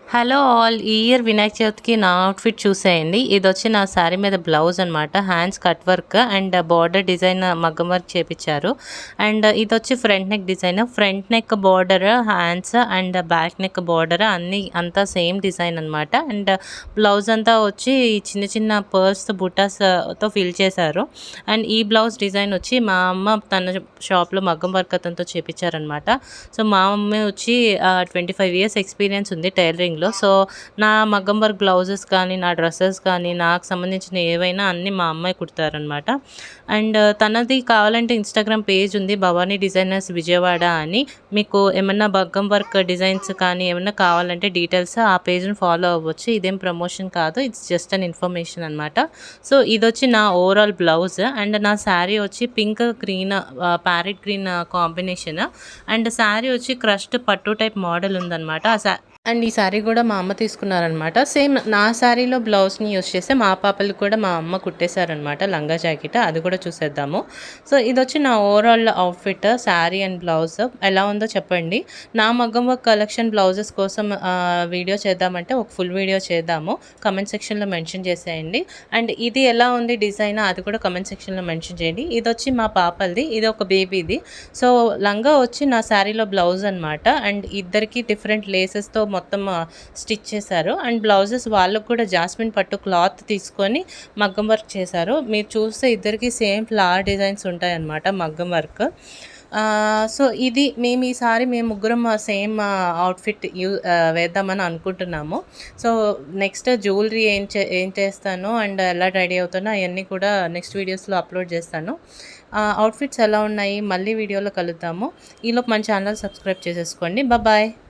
Hello all! ఈ year Vinayaka చవితికి నా అవుట్‌ఫిట్ చూసేయండి. ఇదొచ్చి నా శారీ మీద బ్లౌజ్ అనమాట. Hands cut work and border design మగ్గం వర్క్ చేపిచ్చారు. అండ్ ఇదొచ్చి front neck design. Front neck border, hands and back neck border అన్నీ అంతా సేమ్ డిజైన్ అనమాట. అండ్ బ్లౌజ్ అంతా వచ్చి చిన్న చిన్న పర్ల్స్ బుటాస్‌తో ఫిల్ చేశారు. అండ్ ఈ బ్లౌజ్ డిజైన్ వచ్చి మా అమ్మ తన షాప్‌లో మగ్గం వర్క్ అతనితో చేపిచ్చారనమాట. సో, మా మమ్మీ వచ్చి 25 ఇయర్స్ ఎక్స్‌పీరియన్స్ ఉంది టైలరింగ్‌లో. సో, నా మగ్గం వర్క్ బ్లౌజెస్ కానీ, నా డ్రెసెస్ కానీ, నాకు సంబంధించిన ఏవైనా అన్నీ మా అమ్మాయి కుడతారనమాట. అండ్ తనది కావాలంటే ఇన్‌స్టాగ్రామ్ పేజ్ ఉంది. భవానీ డిజైనర్స్ విజయవాడ అని. మీకు ఏమన్నా మగ్గం వర్క్ డిజైన్స్ కానీ ఏమన్నా కావాలంటే డీటెయిల్స్ ఆ పేజ్‌ని ఫాలో అవ్వచ్చు. ఇదేం ప్రమోషన్ కాదు. ఇట్స్ జస్ట్ అన్ ఇన్ఫర్మేషన్ అనమాట. సో, ఇదొచ్చి నా ఓవరాల్ బ్లౌజ్ అండ్ నా శారీ వచ్చి pink, green parrot green combination. And sari వచ్చి క్రష్డ్ పట్టు టైప్ మోడల్ ఉందనమాట. అండ్ ఈ శారీ కూడా మా అమ్మ తీసుకున్నారనమాట. సేమ్ నా శారీలో బ్లౌజ్‌ని యూజ్ చేస్తే మా పాపలకి కూడా మా అమ్మ కుట్టేశారనమాట లంగా జాకెట్. అది కూడా చూసేద్దాము. సో, ఇదొచ్చి నా overall outfit sari and blouse ఎలా ఉందో చెప్పండి. నా మగ్గం వర్క్ కలెక్షన్ బ్లౌజెస్ కోసం వీడియో చేద్దామంటే ఒక ఫుల్ వీడియో చేద్దాము. కామెంట్ సెక్షన్‌లో మెన్షన్ చేసేయండి. అండ్ ఇది ఎలా ఉంది డిజైన్ అది కూడా కామెంట్ సెక్షన్‌లో మెన్షన్ చేయండి. ఇదొచ్చి మా పాపలది. ఇది ఒక బేబీది. సో, లంగా వచ్చి నా శారీలో బ్లౌజ్ అనమాట. అండ్ ఇద్దరికి డిఫరెంట్ లేసెస్‌తో మొత్తం స్టిచ్ చేశారు. అండ్ బ్లౌజెస్ వాళ్ళకు కూడా జాస్మిన్ పట్టు క్లాత్ తీసుకొని మగ్గం వర్క్ చేశారు. మీరు చూస్తే ఇద్దరికి సేమ్ ఫ్లవర్ డిజైన్స్ ఉంటాయన్నమాట మగ్గం వర్క్. సో, ఇది మేము ఈసారి మేము ముగ్గురం సేమ్ అవుట్‌ఫిట్ వేద్దామని అనుకుంటున్నాము. సో, నెక్స్ట్ జ్యువెలరీ ఏం చేస్తానో అండ్ ఎలా రెడీ అవుతానో అవన్నీ కూడా నెక్స్ట్ వీడియోస్‌లో అప్లోడ్ చేస్తాను. అవుట్‌ఫిట్స్ ఎలా ఉన్నాయి మళ్ళీ వీడియోలో కలుద్దాము. ఈలోపు మన ఛానల్ సబ్స్క్రైబ్ చేసేసుకోండి. బాయ్.